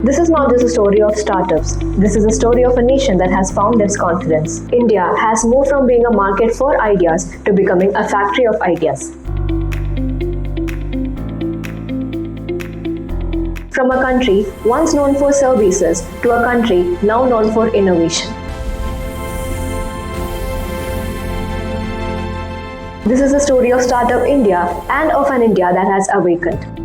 This is not just a story of startups. This is a story of a nation that has found its confidence. India has moved from being a market for ideas to becoming a factory of ideas. From a country once known for services to a country now known for innovation. This is the story of Startup India and of an India that has awakened.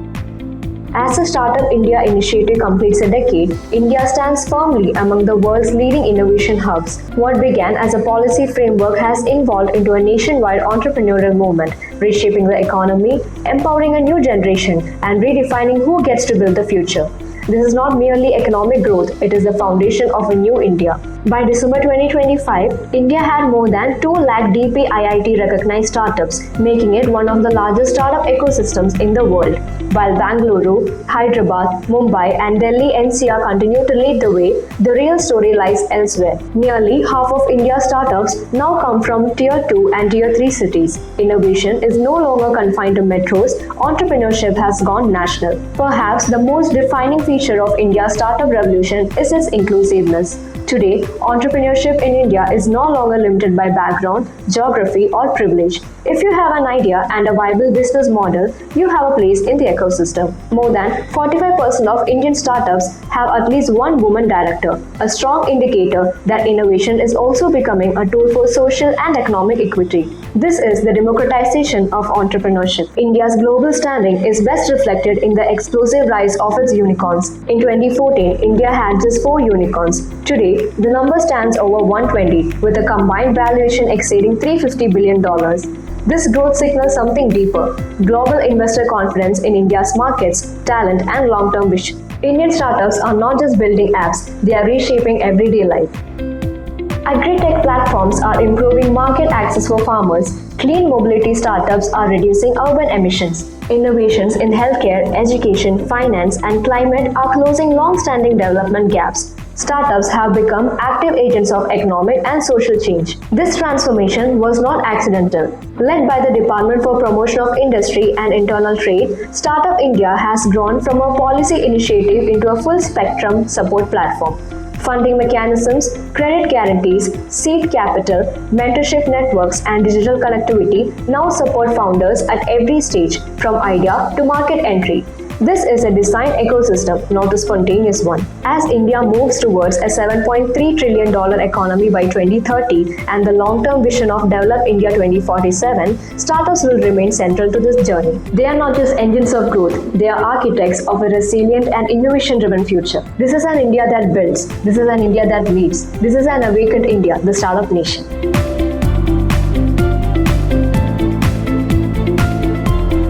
As the Startup India initiative completes a decade, India stands firmly among the world's leading innovation hubs. What began as a policy framework has evolved into a nationwide entrepreneurial movement, reshaping the economy, empowering a new generation, and redefining who gets to build the future. This is not merely economic growth, it is the foundation of a new India. By December 2025, India had more than 2 lakh DPIIT recognized startups, making it one of the largest startup ecosystems in the world. While Bangalore, Hyderabad, Mumbai, and Delhi NCR continue to lead the way, the real story lies elsewhere. Nearly half of India's startups now come from Tier 2 and Tier 3 cities. Innovation is no longer confined to metros, entrepreneurship has gone national. Perhaps the most defining feature of India's startup revolution is its inclusiveness. Today, entrepreneurship in India is no longer limited by background, geography, or privilege. If you have an idea and a viable business model, you have a place in the ecosystem. More than 45% of Indian startups have at least one woman director, a strong indicator that innovation is also becoming a tool for social and economic equity. This is the democratization of entrepreneurship. India's global standing is best reflected in the explosive rise of its unicorns. In 2014, India had just 4 unicorns. Today, the number stands over 120, with a combined valuation exceeding $350 billion. This growth signals something deeper: global investor confidence in India's markets, talent, and long-term vision. Indian startups are not just building apps, they are reshaping everyday life. Agri-tech platforms are improving market access for farmers. Clean mobility startups are reducing urban emissions. Innovations in healthcare, education, finance, and climate are closing long-standing development gaps. Startups have become active agents of economic and social change. This transformation was not accidental. Led by the Department for Promotion of Industry and Internal Trade, Startup India has grown from a policy initiative into a full-spectrum support platform. Funding mechanisms, credit guarantees, seed capital, mentorship networks, and digital connectivity now support founders at every stage, from idea to market entry. This is a designed ecosystem, not a spontaneous one. As India moves towards a $7.3 trillion economy by 2030 and the long-term vision of Develop India 2047, startups will remain central to this journey. They are not just engines of growth, they are architects of a resilient and innovation-driven future. This is an India that builds. This is an India that leads. This is an awakened India, the startup nation.